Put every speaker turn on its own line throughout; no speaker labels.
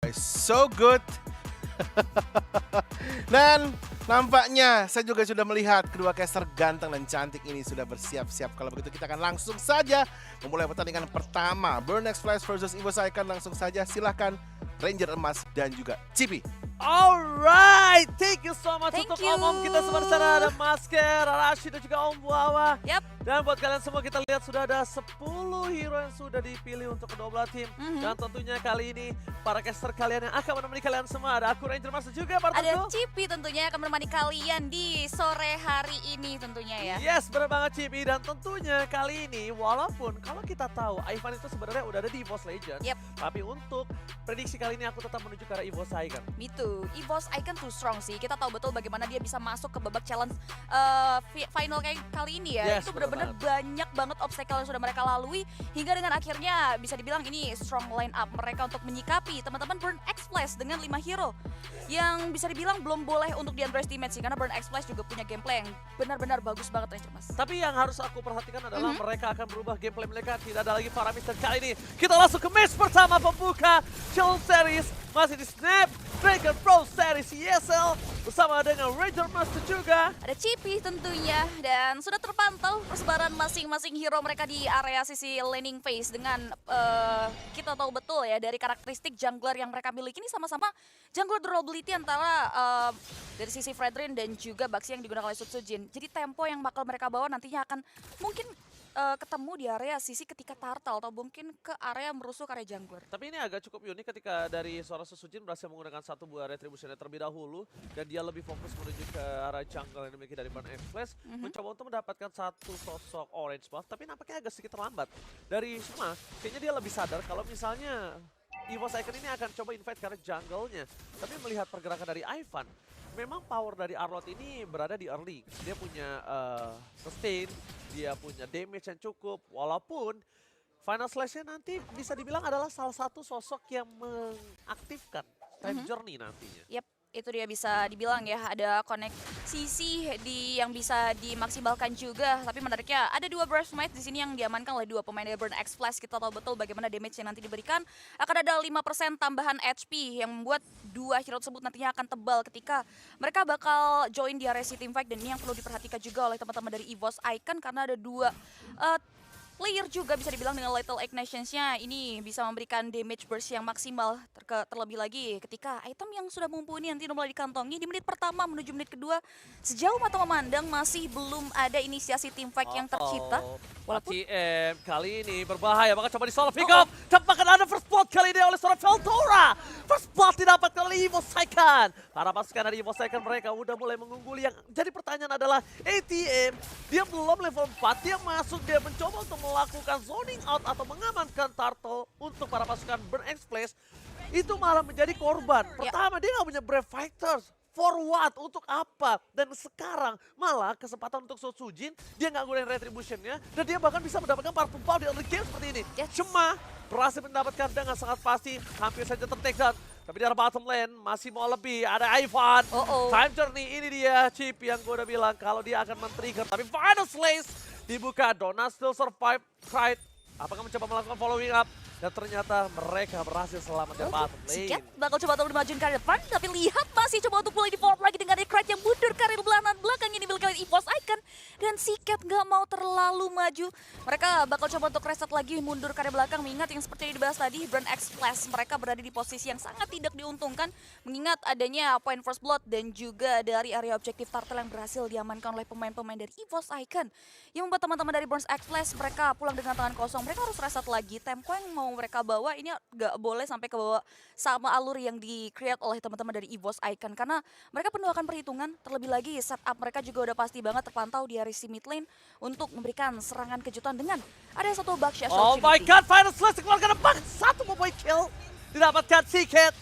So good. Dan nampaknya saya juga sudah melihat kedua caster ganteng dan cantik ini sudah bersiap-siap. Kalau begitu kita akan langsung saja memulai pertandingan pertama. Burn X Flash versus EVOS Icon. Langsung saja silahkan Ranger Emas dan juga Cipi.
Alright, thank you so much
Thank
untuk
you.
Om kita sebersama ada Masker, Arashi dan juga Om Buawa.
Yap.
Dan buat kalian semua kita lihat sudah ada 10 hero yang sudah dipilih untuk kedua belah tim. Dan tentunya kali ini para caster kalian yang akan menemani kalian semua ada aku Ranger Mas dan juga
Ada
Bartoku.
Cipi tentunya akan menemani kalian di sore hari ini tentunya ya.
Yes, benar banget Cipi. Dan tentunya kali ini walaupun kalau kita tahu Ivan itu sebenarnya udah ada di EVOS Legends.
Yep.
Tapi untuk prediksi kali ini aku tetap menuju ke arah EVOS Icon.
Me too. EVOS Icon too strong sih. Kita tahu betul bagaimana dia bisa masuk ke babak challenge final kayak kali ini ya.
Yes,
Itu
benar
benar-benar banyak banget obstacle yang sudah mereka lalui hingga dengan akhirnya bisa dibilang ini strong line up mereka untuk menyikapi teman-teman Burn X Flash dengan 5 hero yang bisa dibilang belum boleh untuk di underestimate sih karena Burn X Flash juga punya gameplay yang benar-benar bagus banget Ranger Mas.
Tapi yang harus aku perhatikan adalah mereka akan berubah gameplay mereka. Tidak ada lagi Faramis dan kali ini kita langsung ke match pertama pembuka Challenge Series. Masih di Snapdragon Pro Series ESL bersama dengan Ranger Master juga.
Ada Cipi tentunya dan sudah terpantau persebaran masing-masing hero mereka di area sisi laning phase dengan kita tahu betul ya dari karakteristik jungler yang mereka miliki ini sama-sama jungler durability antara dari sisi Fredrin dan juga Baxi yang digunakan oleh Sutsujin. Jadi tempo yang bakal mereka bawa nantinya akan mungkin ketemu di area sisi ketika Turtle atau mungkin ke area merusuh ke area jungler.
Tapi ini agak cukup unik ketika dari seorang Susujin berhasil menggunakan satu buah retributionnya terlebih dahulu. Dan dia lebih fokus menuju ke arah jungle yang dimiliki dari Burn X Flash. Mencoba untuk mendapatkan satu sosok orange buff. Tapi nampaknya agak sedikit terlambat. Dari semua, kayaknya dia lebih sadar kalau misalnya EVOS Icon ini akan coba invite ke arah jungle-nya. Tapi melihat pergerakan dari Ivan, memang power dari Arlott ini berada di early. Dia punya sustain, dia punya damage yang cukup. Walaupun Final Slash-nya nanti bisa dibilang adalah salah satu sosok yang mengaktifkan time journey nantinya.
Yap, itu dia bisa dibilang ya ada connect sisi yang bisa dimaksimalkan juga. Tapi menariknya ada dua Burst Might di sini yang diamankan oleh dua pemain dari Burn X Flash. Kita tahu betul bagaimana damage yang nanti diberikan. Akan ada 5% tambahan HP yang membuat dua hero tersebut nantinya akan tebal ketika mereka bakal join di area team fight. Dan ini yang perlu diperhatikan juga oleh teman-teman dari EVOS Icon karena ada dua player juga bisa dibilang dengan Lethal Ignitions-nya ini bisa memberikan damage burst yang maksimal terlebih lagi ketika item yang sudah mumpuni nanti mulai dikantongi di menit pertama menuju menit kedua. Sejauh mata memandang masih belum ada inisiasi team fight yang tercipta. Walaupun
ATM kali ini berbahaya, maka coba di-solo pick up. Dapatkan ada first blood kali ini oleh seorang Veldora. First blood didapatkan oleh EVOS Icon. Para pasukan dari EVOS Icon mereka udah mulai mengungguli. Yang jadi pertanyaan adalah ATM, dia belum level 4, dia masuk, dia mencoba untuk melakukan zoning out atau mengamankan Turtle untuk para pasukan Burn X Flash. Itu malah menjadi korban. Pertama, dia nggak punya Brave Fighters. For what? Untuk apa? Dan sekarang malah kesempatan untuk Sutsujin, dia nggak gunain retribution-nya, dan dia bahkan bisa mendapatkan Purple Power di early game seperti ini. Cuma berhasil mendapatkan dengan sangat pasti, hampir saja ter-take down. Tapi di arah bottom lane masih mau lebih, ada Ivan. Time Journey, ini dia chip yang gue udah bilang kalau dia akan men-trigger. Tapi Final Slash dibuka, Donna still survive, Pride. Apakah mencoba melakukan following up? Dan ternyata mereka berhasil selamat di bottom lane.
Siket bakal coba untuk memajukan ke depan, tapi lihat masih coba untuk mulai di forward lagi dengan Ekrat yang mundur karir belakang ini dimiliki oleh EVOS Icon. Dan Siket nggak mau terlalu maju. Mereka bakal coba untuk reset lagi mundur karir belakang, mengingat yang seperti yang dibahas tadi, Burn X Flash mereka berada di posisi yang sangat tidak diuntungkan, mengingat adanya point first blood dan juga dari area objektif Turtle yang berhasil diamankan oleh pemain-pemain dari EVOS Icon. Yang membuat teman-teman dari Burn X Flash mereka pulang dengan tangan kosong. Mereka harus reset lagi, tempo yang mau mereka bawa ini nggak boleh sampai ke bawah sama alur yang di-create oleh teman-teman dari EVOS Icon karena mereka penuh akan perhitungan. Terlebih lagi setup mereka juga udah pasti banget terpantau di area mid lane untuk memberikan serangan kejutan dengan ada satu Baksha
Oh my god, Final Slash dikeluarkan satu mobile kill didapatkan Siket.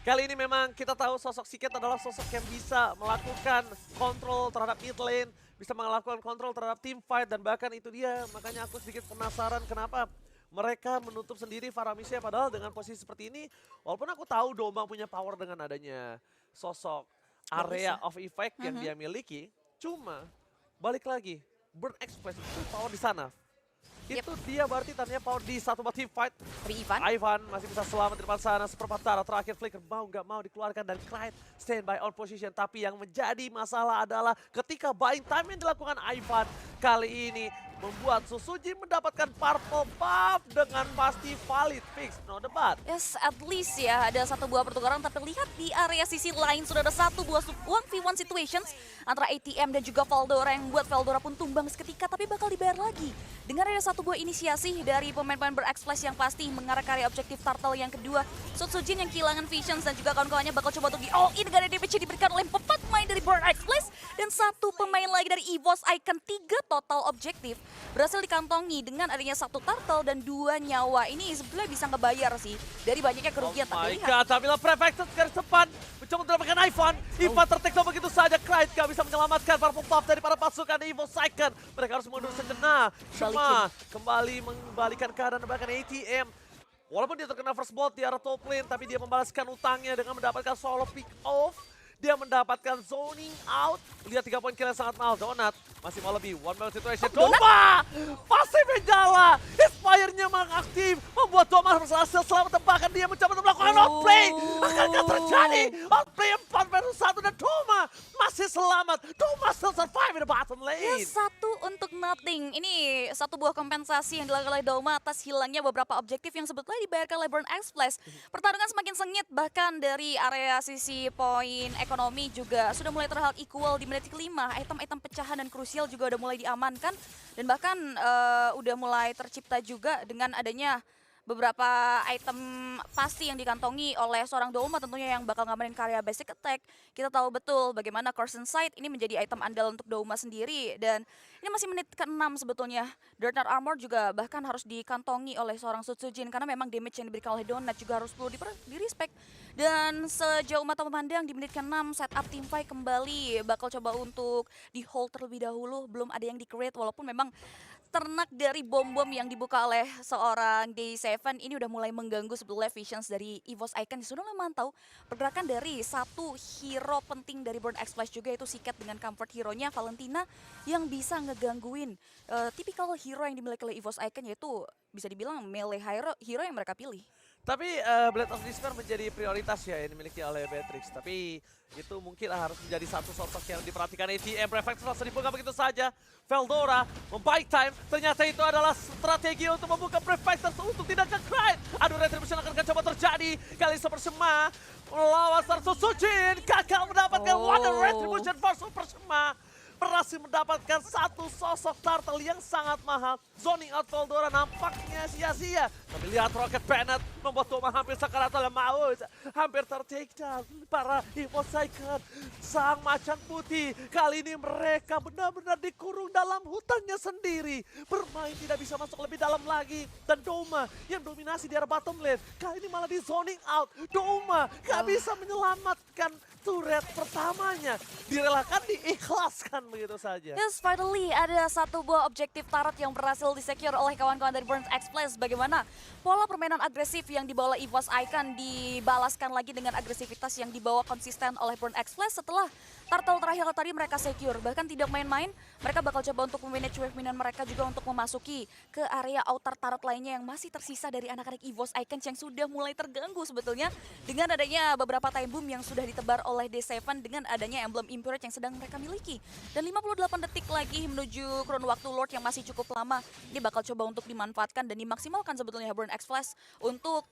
Kali ini memang kita tahu sosok Siket adalah sosok yang bisa melakukan kontrol terhadap mid lane, bisa melakukan kontrol terhadap team fight, dan bahkan itu dia makanya aku sedikit penasaran kenapa mereka menutup sendiri Faramisnya, padahal dengan posisi seperti ini, walaupun aku tahu Doma punya power dengan adanya sosok area of effect yang dia miliki, cuma balik lagi, Burn X Flash itu power di sana. Itu dia berarti tandanya power di satu team fight.
Tapi
Ivan masih bisa selamat di depan sana. Seperempat Tara terakhir Flicker mau nggak mau dikeluarkan dan Clyde standby on position. Tapi yang menjadi masalah adalah ketika buying time yang dilakukan Ivan kali ini membuat Susuji mendapatkan purple buff dengan pasti valid fix, no debat.
yes, at least ya ada satu buah pertukaran, tapi lihat di area sisi lain sudah ada satu buah 1v1 situations antara ATM dan juga Veldora yang membuat Veldora pun tumbang seketika, tapi bakal dibayar lagi. Dengan ada satu buah inisiasi dari pemain-pemain ber-X-Flash yang pasti mengarah ke area objektif Turtle yang kedua. Sutsujin yang kehilangan visions dan juga kawan-kawannya bakal coba untuk di all-in dengan damage yang diberikan oleh 4 pemain dari ber-X-Flash dan satu pemain lagi dari EVOS Icon. 3 total objektif berhasil dikantongi dengan adanya satu turtle dan 2 nyawa. Ini sebetulnya bisa ngebayar sih dari banyaknya kerugian.
Oh my
Tapi lihat,
god, tapi Prefectus garis depan mencoba untuk mendapatkan Ivan. Ivan tertekno begitu saja, Clyde gak bisa menyelamatkan para pembuff dari para pasukan Evo Icon. Mereka harus mundur sejenak. Cuma kembali mengembalikan keadaan bahkan ATM. Walaupun dia terkena first blood di arah top lane, tapi dia membalaskan utangnya dengan mendapatkan solo pick off. Dia mendapatkan zoning out. Lihat 3 poin kill yang sangat mahal. Donut masih mau lebih. One man situation. Doma! Masih menjala. Inspire-nya mengaktif. Membuat Doma berhasil selamat. Bahkan dia mencoba untuk melakukan outplay. Akankah terjadi? Outplay 4 versus 1 dan Doma masih selamat. Doma still survive in the bottom
ya
lane.
satu untuk nothing. Ini satu buah kompensasi yang dilakukan oleh Doma atas hilangnya beberapa objektif yang sebetulnya dibayarkan oleh Burn X-Flash. Pertarungan semakin sengit, bahkan dari area sisi poin ekonomi juga sudah mulai terlihat equal di menit kelima. Item-item pecahan dan krusial juga udah mulai diamankan dan bahkan udah mulai tercipta juga dengan adanya beberapa item pasti yang dikantongi oleh seorang Doma tentunya yang bakal ngamanin karya basic attack. Kita tahu betul bagaimana Carson Sight ini menjadi item andal untuk Doma sendiri dan ini masih menit ke-6 sebetulnya. Darknar Armor juga bahkan harus dikantongi oleh seorang Sutsujin karena memang damage yang diberikan oleh Donut juga harus perlu di-respect. Dan sejauh mata memandang di menit ke-6 setup team fight kembali bakal coba untuk di hold terlebih dahulu, belum ada yang di-create walaupun memang ternak dari bom-bom yang dibuka oleh seorang Day7 ini udah mulai mengganggu sebetulnya visions dari EVOS Icon. Sudah memantau pergerakan dari satu hero penting dari Burn X-Flash juga yaitu Siket dengan comfort hero-nya Valentina yang bisa ngegangguin tipikal hero yang dimiliki oleh EVOS Icon yaitu bisa dibilang melee hero yang mereka pilih.
Tapi Blade of Despair menjadi prioritas ya yang dimiliki oleh Beatrix. Tapi itu mungkin harus menjadi satu sosok yang diperhatikan ATM. Prefect langsung dibuka begitu saja. Veldora membuy time. Ternyata itu adalah strategi untuk membuka Prefect untuk tidak ke Clyde. Aduh, retribution akan coba terjadi. Kali Super Sema melawan Star Sutsujin. Gagal mendapatkan Wonder Retribution for Super Sema. Berhasil mendapatkan satu sosok turtle yang sangat mahal. Zoning out Veldora nampaknya sia-sia. Tapi lihat Rocket Bennett membuat Doma hampir sakaratul maut. Hampir ter-takedown para EVOS Icon. Sang macan putih. Kali ini mereka benar-benar dikurung dalam hutannya sendiri. Bermain tidak bisa masuk lebih dalam lagi. Dan Doma yang dominasi di arah bottom lane. Kali ini malah di zoning out. Doma gak bisa menyelamatkan turret pertamanya. Direlakan, diikhlaskan begitu saja.
Yes, finally ada satu buah objektif turret yang berhasil disecure oleh kawan-kawan dari Burn X-Flash. Bagaimana pola permainan agresif yang dibawa EVOS Icon dibalaskan lagi dengan agresivitas yang dibawa konsisten oleh Burn X-Flash setelah turtle terakhir tadi mereka secure. Bahkan tidak main-main, mereka bakal coba untuk memanage wave minion mereka juga untuk memasuki ke area outer turret lainnya yang masih tersisa dari anak-anak EVOS Icon yang sudah mulai terganggu sebetulnya dengan adanya beberapa time boom yang sudah ditebar oleh D7 dengan adanya emblem Impurity yang sedang mereka miliki. Dan 58 detik lagi menuju kurun waktu Lord yang masih cukup lama. Ini bakal coba untuk dimanfaatkan dan dimaksimalkan sebetulnya Burn X-Flash untuk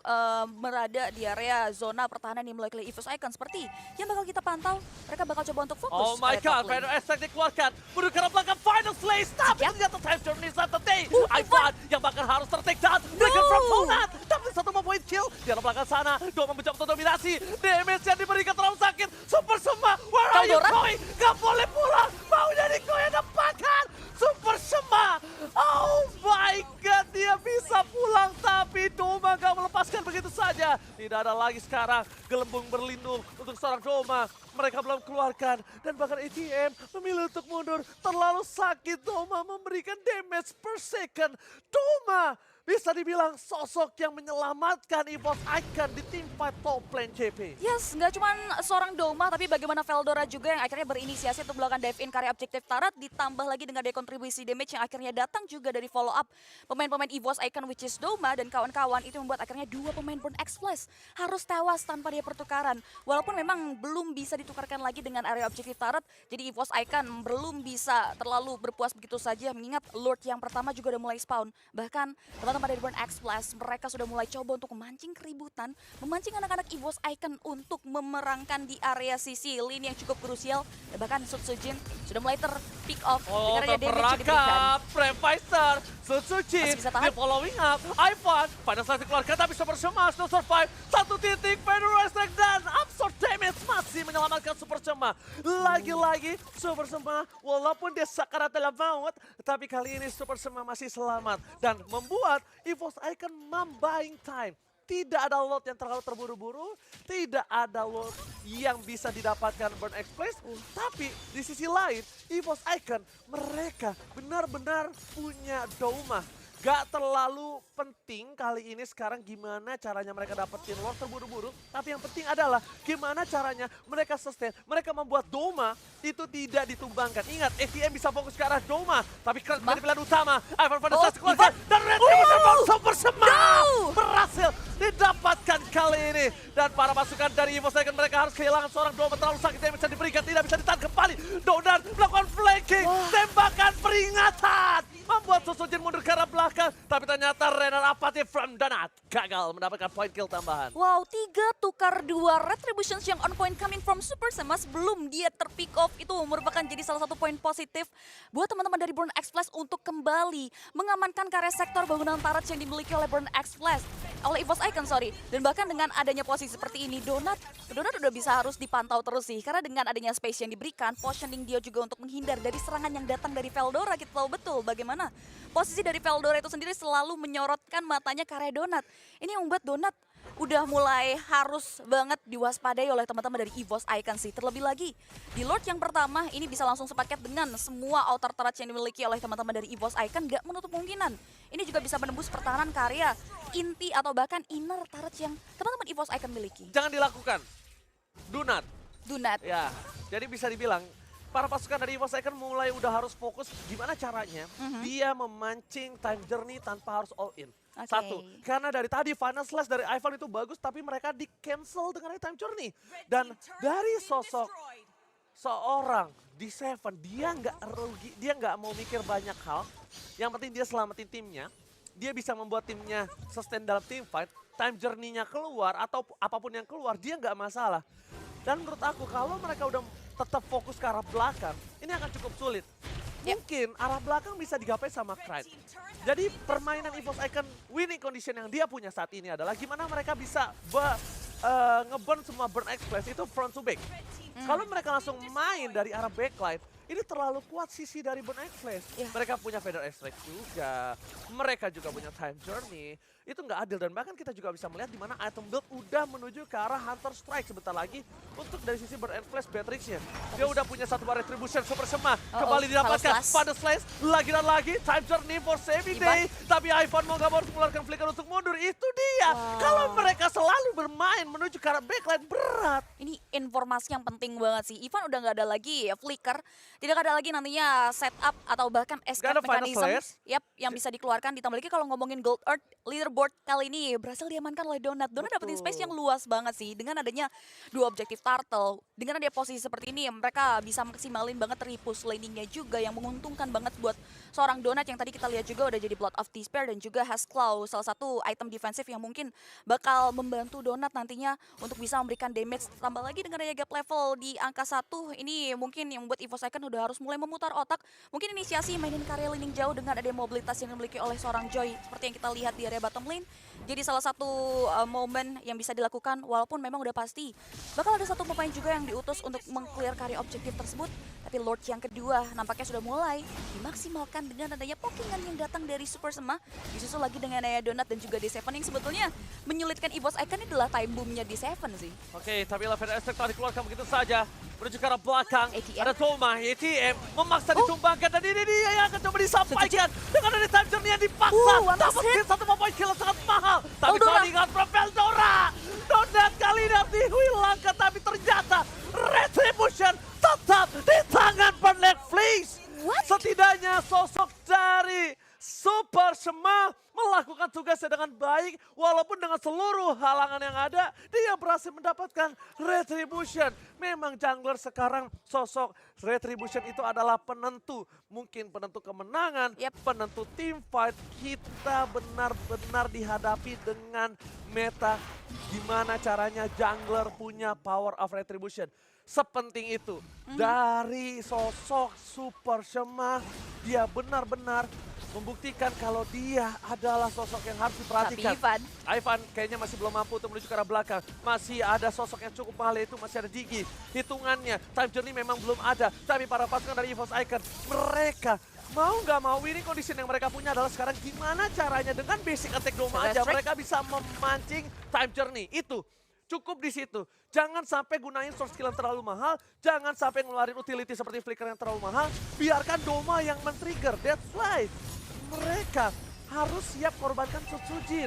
berada di area zona pertahanan yang mulai EVOS Icon. Seperti yang bakal kita pantau, mereka bakal coba untuk fokus.
Oh my god, Final Attack dikeluarkan. Menuju ke arah belakang Final Slays. Tapi ternyata time journey is not the day. Ivan yang bahkan harus ter-takedown. Breaker from Donut. Tapi satu mau point kill. Di arah belakang sana, Doma mencoba untuk dominasi. Damage yang diberikan terlalu sakit. Super Sema, where are you going? Gak boleh pulang. Mau jadi kau yang dapatkan. Super Sema. Oh my god, dia bisa pulang. Tapi Doma gak melepaskan begitu saja. Tidak ada lagi sekarang gelembung berlindung untuk seorang Doma. Mereka belum keluarkan. Dan bahkan ATM memilih untuk mundur. Terlalu sakit Doma memberikan damage per second. Doma bisa dibilang sosok yang menyelamatkan EVOS Icon di tim fight top lane JP.
Yes, nggak cuma seorang Doma, tapi bagaimana Veldora juga yang akhirnya berinisiasi untuk melakukan dive in karya objektif Tarat, ditambah lagi dengan dekontribusi damage yang akhirnya datang juga dari follow up pemain-pemain EVOS Icon which is Doma dan kawan-kawan. Itu membuat akhirnya dua pemain Burn X Flash harus tewas tanpa dia pertukaran. Walaupun memang belum bisa ditukarkan lagi dengan area objektif Tarat, jadi EVOS Icon belum bisa terlalu berpuas begitu saja, mengingat Lord yang pertama juga udah mulai spawn. Bahkan teman-teman dari Burn X Flash, mereka sudah mulai coba untuk memancing keributan, memancing anak-anak EVOS Icon untuk memerangkan di area sisi lini yang cukup krusial. Dan bahkan Sutsujin sudah mulai ter-pick off
Oh,
dengan adanya damage yang diberikan.
terperangkap. Previsor, Sutsujin,
Masih bisa tahan.
dia following up. Ivan, pada saat dikeluarkan tapi Super Sema no survive. Satu titik, Federal Strike dan absorb damage masih menyelamatkan Super Sema. Lagi-lagi Super Sema, walaupun dia sakarat dalam maut, tapi kali ini Super Sema masih selamat. Dan membuat EVOS Icon buying time. Tidak ada lot yang terlalu terburu-buru, tidak ada lot yang bisa didapatkan Burn X Flash, tapi di sisi lain EVOS Icon mereka benar-benar punya Doma. Gak terlalu penting kali ini sekarang gimana caranya mereka dapetin Lord terburu-buru, tapi yang penting adalah gimana caranya mereka sustain, mereka membuat Doma itu tidak ditumbangkan. Ingat, ATM bisa fokus ke arah Doma, tapi dari pilihan utama, Ivan pada saat keluarkan, dan Retribution Super Sema berhasil didapatkan kali ini. Dan para pasukan dari EVOS Icon mereka harus kehilangan seorang Doma, terlalu sakit yang bisa diberikan, tidak bisa ditahan kembali. Donan melakukan flanking, tembakan peringatan, membuat Sutsujin mundur ke arah belakang, tapi ternyata Renner Apathy from Donut gagal mendapatkan point kill tambahan.
Wow, 3 tukar 2 Retributions yang on point coming from Super Sema sebelum dia ter-pick off itu merupakan jadi salah satu poin positif buat teman-teman dari Burn X Flash untuk kembali mengamankan karya sektor bangunan turret yang dimiliki oleh Burn X Flash, oleh EVOS Icon sorry. Dan bahkan dengan adanya posisi seperti ini, Donut udah bisa harus dipantau terus sih, karena dengan adanya space yang diberikan, positioning dia juga untuk menghindar dari serangan yang datang dari Veldora. Kita tahu betul bagaimana posisi dari Veldora itu sendiri selalu menyorotkan matanya ke area Donut. Ini yang membuat Donut udah mulai harus banget diwaspadai oleh teman-teman dari EVOS Icon sih. Terlebih lagi, di Lord yang pertama ini bisa langsung sepaket dengan semua outer turret yang dimiliki oleh teman-teman dari EVOS Icon, gak menutup kemungkinan. Ini juga bisa menembus pertahanan karya inti atau bahkan inner turret yang teman-teman EVOS Icon miliki.
Jangan dilakukan. Do not.
Donut.
Ya, jadi bisa dibilang para pasukan dari EVOS Icon mulai udah harus fokus gimana caranya dia memancing time journey tanpa harus all in.
Oke.
Satu, karena dari tadi Final Slash dari Ivan itu bagus tapi mereka di cancel dengan time journey. Dan dari sosok seorang D7, dia nggak rugi, dia nggak mau mikir banyak hal. Yang penting dia selamatin timnya, dia bisa membuat timnya sustain dalam team fight. Time journey-nya keluar atau apapun yang keluar, dia nggak masalah. Dan menurut aku kalau mereka udah tetap fokus ke arah belakang, ini akan cukup sulit. Mungkin arah belakang bisa digapai sama Krite. Jadi permainan EVOS Icon winning condition yang dia punya saat ini adalah gimana mereka bisa ngeburn semua Burn X Flash itu front to back. Kalau mereka langsung main dari arah backline, ini terlalu kuat sisi dari Burn X Flash. Mereka punya Feather Strike juga, mereka juga punya Time Journey. Itu nggak adil dan bahkan kita juga bisa melihat di mana item build udah menuju ke arah Hunter Strike sebentar lagi untuk dari sisi Burn X Flash Beatrix-nya. Dia udah punya satu bar Retribution Super Sema, kembali didapatkan pada Slash, lagi dan lagi Time Journey for saving day. Tapi Ivan mau nggak mau harus mengeluarkan flicker untuk mundur, itu dia. Kalau mereka selalu bermain menuju ke arah backline berat.
Ini informasi yang penting banget sih. Ivan udah nggak ada lagi flicker, tidak ada lagi nantinya setup atau bahkan escape
Nggak ada Final
mechanism yang bisa dikeluarkan. Ditambah lagi kalau ngomongin Gold Earth, leaderboard kali ini berhasil diamankan oleh Donut. Donut dapetin space yang luas banget sih. Dengan adanya dua objektif turtle, dengan ada posisi seperti ini, mereka bisa maksimalin banget repus landingnya juga yang menguntungkan banget buat seorang Donut yang tadi kita lihat juga udah jadi Blood of Despair dan juga has Claw, salah satu item defensif yang mungkin bakal membantu Donut nantinya untuk bisa memberikan damage. Tambah lagi dengan daya gap level di angka 1, ini mungkin yang membuat EVOS Icon udah harus mulai memutar otak. Mungkin inisiasi mainin karya landing jauh dengan ada mobilitas yang dimiliki oleh seorang Joy seperti yang kita lihat di area bottom lane. Jadi salah satu momen yang bisa dilakukan walaupun memang udah pasti bakal ada satu pemain juga yang diutus untuk meng-clear karya objektif tersebut. Tapi Lord yang kedua nampaknya sudah mulai dimaksimalkan dengan adanya pokingan yang datang dari Super Sema. Disusul lagi dengan Naya Donut dan juga D7 yang sebetulnya menyulitkan EVOS Icon ini adalah time boomnya D7 sih.
Oke, tapi Lavender Estate telah dikeluarkan begitu saja. Menuju ke arah belakang,
ATM.
ada Toma, ATM memaksa ditumbangkan dan ini dia yang akan coba disampaikan dengan ada time journey yang dipaksa. Dapat kill satu point kill sangat mahal. Tapi Tony ingat Veldora. Donat kali ini harus dihilangkan tapi ternyata Retribution tetap di tangan Netflix. Setidaknya sosok dari Super Shema melakukan tugasnya dengan baik, walaupun dengan seluruh halangan yang ada, dia berhasil mendapatkan Retribution. Memang jungler sekarang sosok Retribution itu adalah penentu, mungkin penentu kemenangan, penentu team fight. Kita benar-benar dihadapi dengan meta gimana caranya jungler punya power of Retribution. Sepenting itu dari sosok Super Shema, dia benar-benar membuktikan kalau dia adalah sosok yang harus diperhatikan.
Tapi
Ivan kayaknya masih belum mampu untuk menuju ke arah belakang. Masih ada sosok yang cukup mahal, yaitu masih ada Digi. Hitungannya, time journey memang belum ada. Tapi para pasukan dari EVOS Icon, mereka mau nggak mau ini kondisi yang mereka punya adalah sekarang gimana caranya dengan basic attack Doma aja mereka bisa memancing time journey. Itu cukup di situ. Jangan sampai gunain source skill yang terlalu mahal. Jangan sampai ngeluarin utility seperti flicker yang terlalu mahal. Biarkan Doma yang men-trigger. That's right. Mereka harus siap korbankan Sutsujin.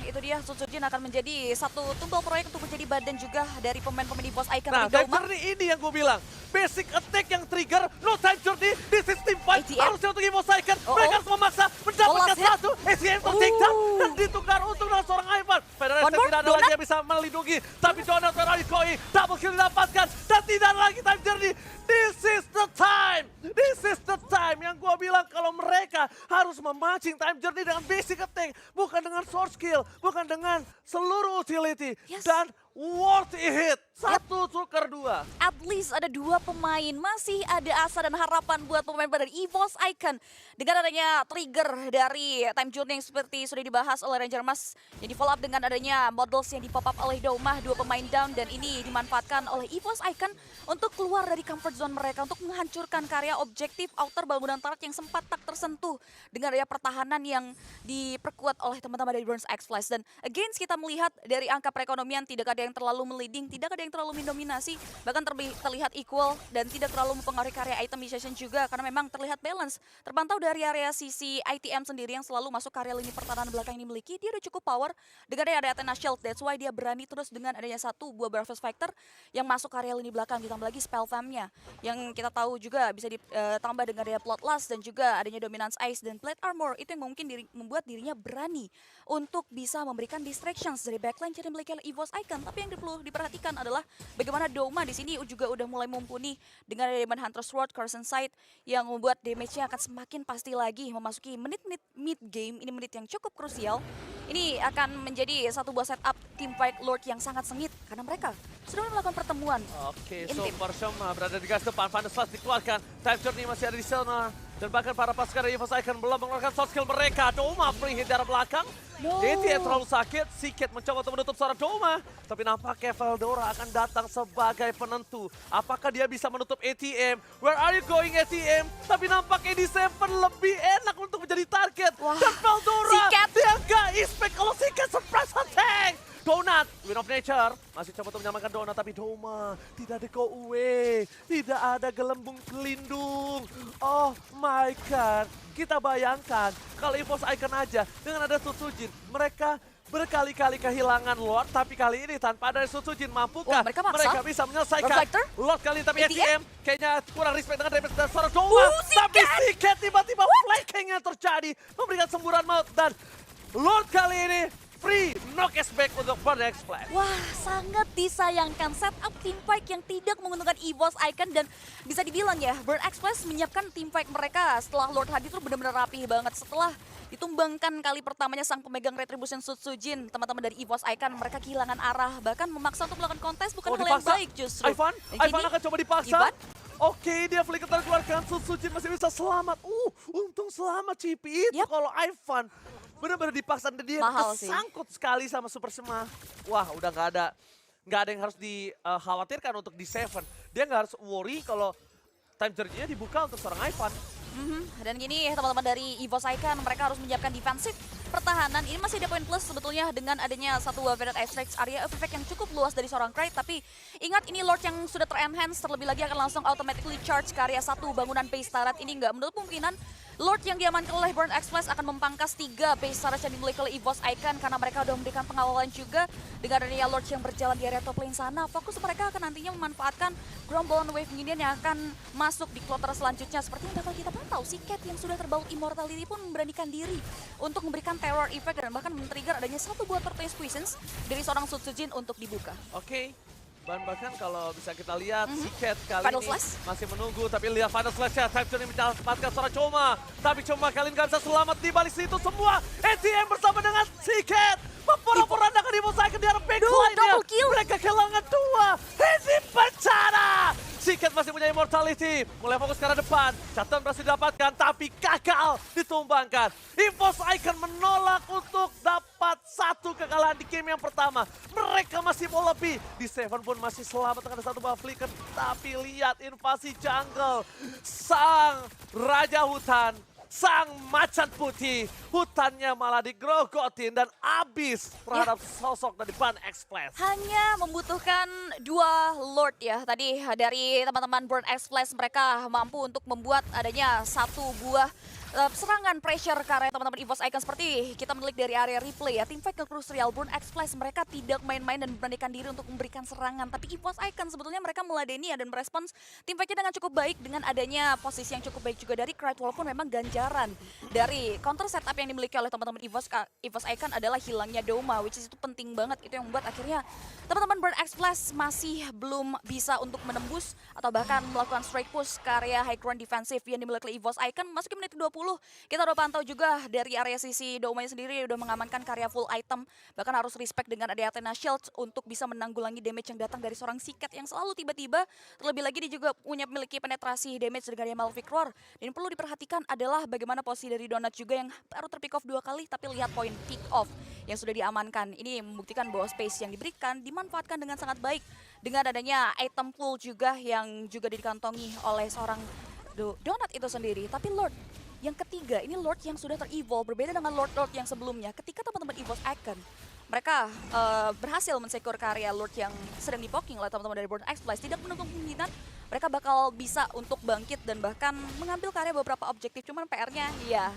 Itu dia, Sutsujin akan menjadi satu tumbal proyek untuk menjadi badan juga dari pemain-pemain EVOS Icon.
Nah, time journey ini yang gue bilang. Basic attack yang trigger, no time journey, this is team fight. Harusnya untuk EVOS Icon, mereka harus memaksa mendapatkan satu ACM untuk takedown dan ditukar untuk seorang Ivan. Federasi tidak ada lagi yang bisa melindungi, tapi Donat Ferrari Koi double kill didapatkan dan tidak ada lagi time journey. This is the time, this is the time yang gue bilang kalau mereka harus memancing time journey dengan basic attack, bukan dengan source skill, bukan dengan seluruh utility. Dan worth it, satu tukar dua.
At least ada dua pemain, masih ada asa dan harapan buat pemain dari EVOS Icon. Dengan adanya trigger dari time journey yang seperti sudah dibahas oleh Ranger Mas, yang di follow up dengan adanya models yang di pop up oleh Doma, dua pemain down, dan ini dimanfaatkan oleh EVOS Icon untuk keluar dari comfort zone mereka, untuk menghancurkan karya objektif outer bangunan turret yang sempat tak tersentuh dengan adanya pertahanan yang diperkuat oleh teman-teman dari Burns X Flash. Dan against kita melihat dari angka perekonomian tidak ada yang terlalu meliding, tidak ada yang terlalu mendominasi, bahkan terlihat equal dan tidak terlalu mempengaruhi karya itemization juga karena memang terlihat balance. Terpantau dari area sisi ITM sendiri yang selalu masuk karya lini pertahanan belakang yang dimiliki, dia udah cukup power dengan ada Athena Shield. That's why dia berani terus dengan adanya satu buah Breakfast Factor yang masuk karya lini belakang, ditambah lagi spell farm-nya yang kita tahu juga bisa ditambah dengan adanya Bloodlust dan juga adanya Dominance Ice dan Plate Armor. Itu yang mungkin membuat dirinya berani untuk bisa memberikan distractions dari backline yang dimiliki oleh EVOS Icon. Tapi yang perlu diperhatikan adalah bagaimana Doma di sini juga udah mulai mumpuni dengan Demon Hunter Sword, Carson Sight yang membuat damage-nya akan semakin pasti lagi memasuki menit-menit mid game. Ini menit yang cukup krusial. Ini akan menjadi satu buah setup tim fight Lord yang sangat sengit karena mereka sudah melakukan pertemuan.
Oke, Super Shema berada di garis depan, Van der Slas dikeluarkan, time journey masih ada di sana. Dan bahkan para pasukan dari EVOS Icon belum mengeluarkan soft skill mereka. Doma free hit dari belakang. Dia terlalu sakit. Siket mencoba untuk menutup suara Doma. Tapi nampaknya Veldora akan datang sebagai penentu. Apakah dia bisa menutup ATM? Where are you going ATM? Tapi nampaknya di Seven lebih enak untuk menjadi target. Dan Veldora dia nggak expect kalau Siket surprise attack. Donat, Win of Nature, masih coba untuk menyamakan Donat, tapi Doma tidak ada go away, tidak ada gelembung pelindung. Oh my god, kita bayangkan kalau EVOS Icon aja dengan ada Sutsujin, mereka berkali-kali kehilangan Lord, tapi kali ini tanpa ada Sutsujin, mampukah mereka bisa menyelesaikan Lord kali ini? Tapi ATM kayaknya kurang respect dengan damage dan suara Doma, tapi Siket tiba-tiba flanking yang terjadi, memberikan semburan maut dan Lord kali ini free knock back untuk Burn X Flash.
Wah, sangat disayangkan setup team fight yang tidak menguntungkan EVOS Icon dan bisa dibilang ya, Burn X Flash menyiapkan team fight mereka setelah Lord hadir itu benar-benar rapi banget. Setelah ditumbangkan kali pertamanya sang pemegang Retribution Sutsujin, teman-teman dari EVOS Icon mereka kehilangan arah, bahkan memaksa untuk melakukan kontes bukan hal yang baik justru.
Ivan akan coba dipaksa. Oke, dia flicker terkeluarkan, Sutsujin masih bisa selamat. Untung selamat Cipi itu kalau Ivan benar-benar dipaksa dan dia kesangkut sekali sama Super Shema. Wah, udah nggak ada yang harus dikhawatirkan untuk di Seven. Dia nggak harus worry kalau time journey-nya dibuka untuk seorang Ivan.
Dan gini teman-teman dari EVOS Icon mereka harus menyiapkan defensif pertahanan. Ini masih ada poin plus sebetulnya dengan adanya satu Wavered Extract area of effect yang cukup luas dari seorang Krayt. Tapi ingat ini Lord yang sudah ter-enhance terlebih lagi akan langsung automatically charge ke area 1 bangunan base turret. Ini nggak menutup kemungkinan Lord yang diamankan oleh Burn Express akan memangkas 3 base turret yang dimiliki oleh EVOS Icon karena mereka sudah memberikan pengawalan juga dengan adanya Lord yang berjalan di area top lane sana. Fokus mereka akan nantinya memanfaatkan Grombolan Wave Minion yang akan masuk di kloter selanjutnya. Seperti yang dapat kita pantau, si Cat yang sudah terbaut Immortality pun memberanikan diri untuk memberikan terror effect dan bahkan men-trigger adanya satu buah Turtle Squeezance dari seorang Sutsujin untuk dibuka.
Oke. Dan bahkan kalau bisa kita lihat, si Cat kali
Final
ini
Slash.
masih menunggu. Tapi lihat Final Slash-nya, Type ini mendapatkan seorang Choma. Tapi Choma kali ini gak bisa selamat di balik situ semua. ATM bersama dengan si Cat memporak-porandakan EVOS Icon di arah backline-nya.
Double kill.
Mereka kehilangan 2. Ini bencana. Si Cat masih punya Immortality. Mulai fokus ke arah depan. Catatan berhasil didapatkan, tapi gagal ditumbangkan. EVOS Icon menolak untuk dapat satu kekalahan di game yang pertama. Mereka masih mau lebih. Di Seven pun masih selamat dengan satu buah flicker. Tapi lihat invasi jungle. Sang Raja Hutan. Sang macan putih, hutannya malah digrogotin dan habis terhadap sosok dari Burn Express.
Hanya membutuhkan 2 Lord ya. Tadi dari teman-teman Burn Express mereka mampu untuk membuat adanya satu buah serangan pressure ke area teman-teman EVOS Icon seperti kita menilik dari area replay ya. Tim Fight Crucial Burn Express mereka tidak main-main dan memberanikan diri untuk memberikan serangan. Tapi EVOS Icon sebetulnya mereka meladeni ya dan merespons tim Fight-nya dengan cukup baik dengan adanya posisi yang cukup baik juga dari Krayt. Walaupun memang ganjaran dari counter setup yang dimiliki oleh teman-teman EVOS Icon adalah hilangnya Doma, which is itu penting banget. Itu yang membuat akhirnya teman-teman Burn Express masih belum bisa untuk menembus atau bahkan melakukan straight push ke area high ground defensive yang dimiliki oleh EVOS Icon. Masukin menit 20. Kita udah pantau juga dari area sisi Domanya sendiri udah mengamankan karya full item. Bahkan harus respect dengan ada Athena Shield untuk bisa menanggulangi damage yang datang dari seorang Siket yang selalu tiba-tiba. Terlebih lagi dia juga punya memiliki penetrasi damage dengan Malefic Roar. Dan yang perlu diperhatikan adalah bagaimana posisi dari Donut juga yang baru terpick off 2 kali. Tapi lihat poin pick off yang sudah diamankan. Ini membuktikan bahwa space yang diberikan dimanfaatkan dengan sangat baik. Dengan adanya item pool juga yang juga dikantongi oleh seorang Donut itu sendiri. Tapi Lord yang ketiga, ini Lord yang sudah ter-evolve, berbeda dengan Lord-Lord yang sebelumnya. Ketika teman-teman EVOS Icon, mereka berhasil men-secure karya Lord yang sedang dipoking oleh teman-teman dari Burn Express. Tidak menutup kemungkinan mereka bakal bisa untuk bangkit dan bahkan mengambil karya beberapa objektif. Cuman PR-nya, ya,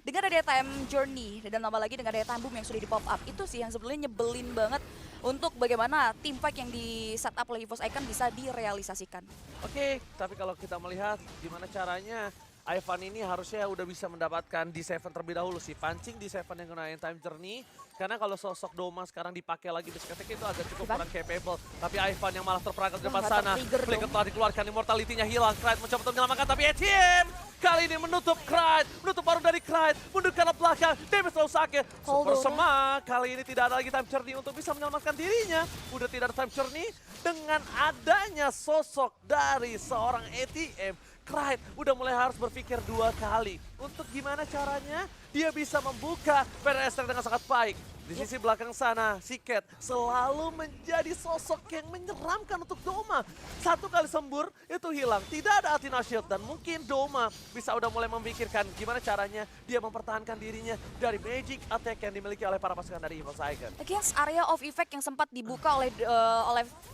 dengan ada time journey dan tambah lagi dengan ada time boom yang sudah di-pop up. Itu sih yang sebenarnya nyebelin banget untuk bagaimana tim fight yang di setup oleh EVOS Icon bisa direalisasikan.
Oke, tapi kalau kita melihat gimana caranya Ivan ini harusnya udah bisa mendapatkan D7 terlebih dahulu sih. Pancing D7 yang gunain time journey. Karena kalau sosok Doma sekarang dipakai lagi basic attack itu agak cukup kurang capable. Tapi Ivan yang malah terperangkap di depan sana. Flicker telah dikeluarkan, Immortality-nya hilang. Krayt mencoba untuk menyelamatkan tapi ATM kali ini menutup Krayt. Menutup paruh dari Krayt. Mundur ke arah belakang. Damage terlalu sakit. Super Sema kali ini tidak ada lagi time journey untuk bisa menyelamatkan dirinya. Udah tidak ada time journey dengan adanya sosok dari seorang ATM. Krayt udah mulai harus berpikir 2 kali untuk gimana caranya dia bisa membuka PRS dengan sangat baik. Di sisi belakang sana, si Cat selalu menjadi sosok yang menyeramkan untuk Doma. 1 kali sembur, itu hilang. Tidak ada Athena Shield dan mungkin Doma bisa udah mulai memikirkan gimana caranya dia mempertahankan dirinya dari magic attack yang dimiliki oleh para pasukan dari EVOS Icon.
Against area of effect yang sempat dibuka oleh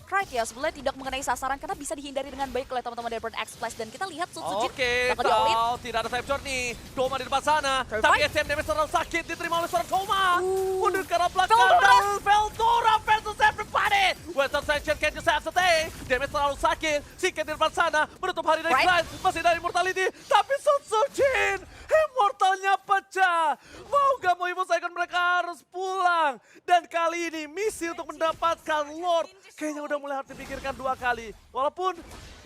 Krayt ya, sebenarnya tidak mengenai sasaran karena bisa dihindari dengan baik oleh teman-teman dari Burn Express. Dan kita lihat Sutsujin
Oke, tahu tidak ada time journey. Doma di depan sana, tapi SM damage terlalu sakit diterima oleh seorang Doma. Mundur ke arah belakang dan Veldora versus everybody. Western Section can just have to take. Damage terlalu sakit. Siket di depan sana menutup hari dari Krayt. Masih dari Immortality. Tapi Sutsujin Immortalnya pecah. Mau gak mau EVOS Icon mereka harus pulang. Dan kali ini misi untuk mendapatkan Lord kayaknya udah mulai harus dipikirkan 2 kali. Walaupun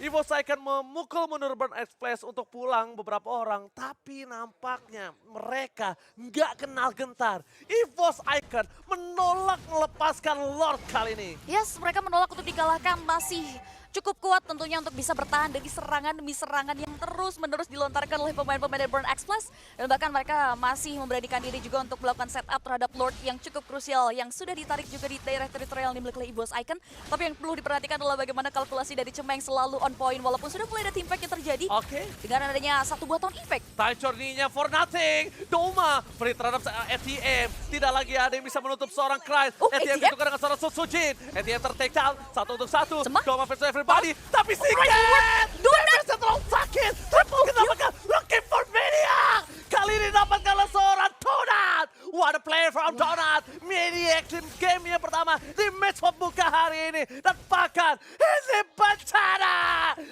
EVOS Icon memukul mundur Burn Express untuk pulang beberapa orang. Tapi nampaknya mereka nggak kenal gentar. EVOS Icon menolak melepaskan Lord kali ini.
Yes, mereka menolak untuk dikalahkan. Masih cukup kuat tentunya untuk bisa bertahan dari serangan demi serangan yang terus-menerus dilontarkan oleh pemain-pemain dari Burn X Plus. Dan bahkan mereka masih memberanikan diri juga untuk melakukan setup terhadap Lord yang cukup krusial, yang sudah ditarik juga di daerah teritorial yang dimiliki oleh EVOS Icon. Tapi yang perlu diperhatikan adalah bagaimana kalkulasi dari Cemeng selalu on point, walaupun sudah mulai ada team fight yang terjadi.
Oke.
Dengan adanya satu buah tahun impact.
Time journey-nya for nothing. Doma free terhadap ATM. Tidak lagi ada yang bisa menutup seorang Cry.
Oh,
ATM
ATM.
ditukar dengan seorang Sujin. ATM ter-take down. 1 untuk 1.
Sembah.
Doma versus everybody. Tapi
Right,
Siket!
Donut.
Damage-nya terlalu sakit. Triple kedapatkan. Looking for Maniac. Kali ini dapatkan oleh seorang Donut. What a player from Donut. Maniac di game yang pertama. Di match pembuka hari ini. Dan bahkan ini bencana.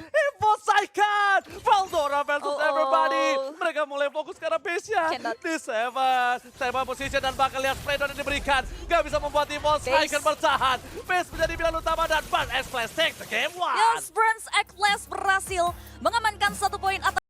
EVOS Icon. Veldora versus everybody. Mereka mulai fokus ke arah base-nya.
Cannot.
Di Seven position dan bakal lihat spray down yang diberikan. Gak bisa membuat EVOS
Base.
Icon bertahan. Base menjadi pilihan utama dan Burn X Flash takes the game one.
Yes, Burns X Flash berhasil mengamankan 1 poin atas